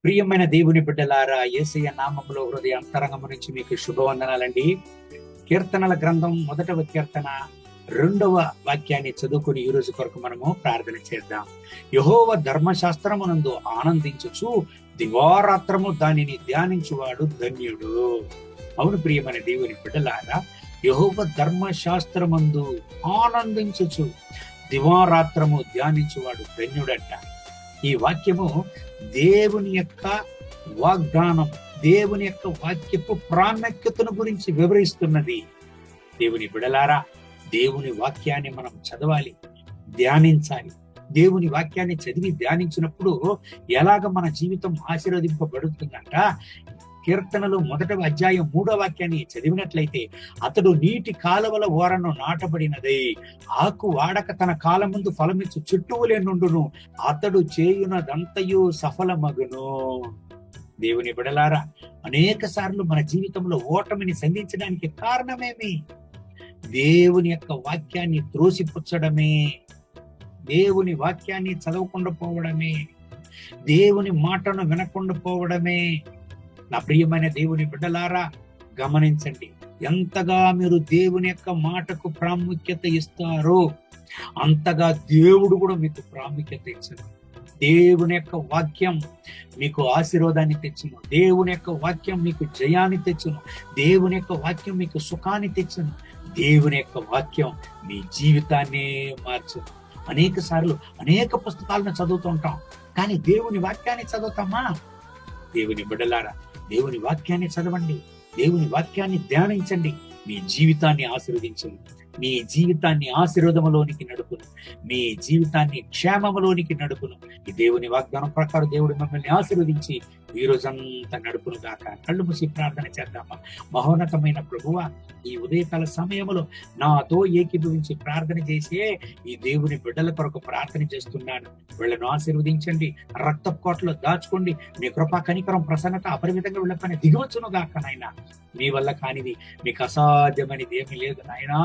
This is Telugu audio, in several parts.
ప్రియమైన దేవుని బిడ్డలారా, యేసయ్య నామములో హృదయ అంతరంగము నుంచి మీకు శుభవందనాలండి. కీర్తనల గ్రంథం 1వ కీర్తన 2వ వాక్యాన్ని చదువుకుని ఈ రోజు కొరకు మనము ప్రార్థన చేద్దాం. యెహోవా ధర్మశాస్త్రమునందు ఆనందించుచు దివారాత్రము దానిని ధ్యానించువాడు ధన్యుడు. అవును ప్రియమైన దేవుని బిడ్డలారా, యెహోవా ధర్మశాస్త్రమందు ఆనందించుచు దివారాత్రము ధ్యానించువాడు ధన్యుడంట. ఈ వాక్యము దేవుని యొక్క వాగ్దానం, దేవుని యొక్క వాక్యపు ప్రాముఖ్యతను గురించి వివరిస్తున్నది. దేవుని బిడలారా, దేవుని వాక్యాన్ని మనం చదవాలి, ధ్యానించాలి. దేవుని వాక్యాన్ని చదివి ధ్యానించినప్పుడు ఎలాగ మన జీవితం ఆశీర్వదింపబడుతుందంట. కీర్తనలు 1వ అధ్యాయం 3వ వాక్యాన్ని చదివినట్లయితే, అతడు నీటి కాలువల ఓరను నాటబడినదై ఆకు వాడక తన కాలం ముందు ఫలమిచ్చు చుట్టూలే నుండును, అతడు చేయునదంతయు సఫలమగును. దేవుని బిడలారా, అనేక సార్లు మన జీవితంలో ఓటమిని సంధించడానికి కారణమేమి? దేవుని యొక్క వాక్యాన్ని త్రోసిపుచ్చడమే, దేవుని వాక్యాన్ని చదవకుండా పోవడమే, దేవుని మాటను వినకుండా పోవడమే. నా ప్రియమైన దేవుని బిడ్డలారా, గమనించండి, ఎంతగా మీరు దేవుని యొక్క మాటకు ప్రాముఖ్యత ఇస్తారో అంతగా దేవుడు కూడా మీకు ప్రాముఖ్యత ఇచ్చను. దేవుని యొక్క వాక్యం మీకు ఆశీర్వాదాన్ని తెచ్చును. దేవుని యొక్క వాక్యం మీకు జయాన్ని తెచ్చును. దేవుని యొక్క వాక్యం మీకు సుఖాన్ని తెచ్చును. దేవుని యొక్క వాక్యం మీ జీవితాన్ని మార్చును. అనేక సార్లు అనేక పుస్తకాలను చదువుతుంటాం, కానీ దేవుని వాక్యాన్ని చదువుతామా? దేవుని బిడ్డలారా, దేవుని వాక్యాన్ని చదవండి, దేవుని వాక్యాన్ని ధ్యానించండి. మీ జీవితాన్ని ఆశీర్వదించండి, మీ జీవితాన్ని ఆశీర్వాదములోనికి నడుపును, మీ జీవితాన్ని క్షేమములోనికి నడుపును. ఈ దేవుని వాగ్దానం ప్రకారం దేవుడు మిమ్మల్ని ఆశీర్వదించి ఈ రోజంతా నడుపును గాక. కళ్ళు మూసి ప్రార్థన చేద్దామా. మహోన్నతమైన ప్రభువా, ఈ ఉదయకాల సమయంలో నాతో ఏకీభవించి ప్రార్థన చేసే ఈ దేవుని బిడ్డల కొరకు ప్రార్థన చేస్తున్నాను. వీళ్ళను ఆశీర్వదించండి, రక్తపు కోటలో దాచుకోండి. మీ కృపా కనికరం ప్రసన్నత అపరిమితంగా వీళ్ళ పైన దిగవచ్చును గాక. నాయన, మీ వల్ల కానిది మీకు అసాధ్యమనేది ఏమీ లేదు నాయనా.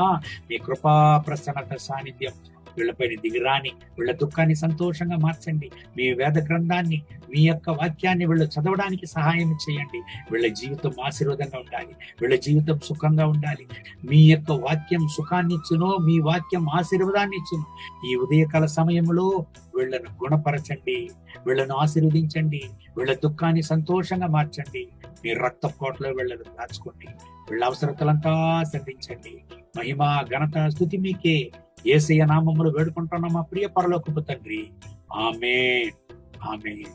మీ కృపా ప్రసన్నత సాన్నిధ్యం వీళ్ళపైన దిగిరాని, వీళ్ళ దుఃఖాన్ని సంతోషంగా మార్చండి. మీ వేద గ్రంథాన్ని, మీ యొక్క వాక్యాన్ని వీళ్ళు చదవడానికి సహాయం చేయండి. వీళ్ళ జీవితం ఆశీర్వాదంగా ఉండాలి, వీళ్ళ జీవితం సుఖంగా ఉండాలి. మీ యొక్క వాక్యం సుఖాన్ని ఇచ్చును, మీ వాక్యం ఆశీర్వాదాన్ని ఇచ్చును. ఈ ఉదయకాల సమయంలో వీళ్ళను గుణపరచండి, వీళ్ళను ఆశీర్వదించండి, వీళ్ళ దుఃఖాన్ని సంతోషంగా మార్చండి. మీ రక్త కోటలో వీళ్ళను దాచుకోండి, వీళ్ళ అవసరతలంతా సంధించండి. మహిమ ఘనత స్తుతి మీకే. యేసయ్య నామములో వేడుకుంటున్నాం మా ప్రియ పరలోకపు తండ్రి. ఆమేన్, ఆమేన్.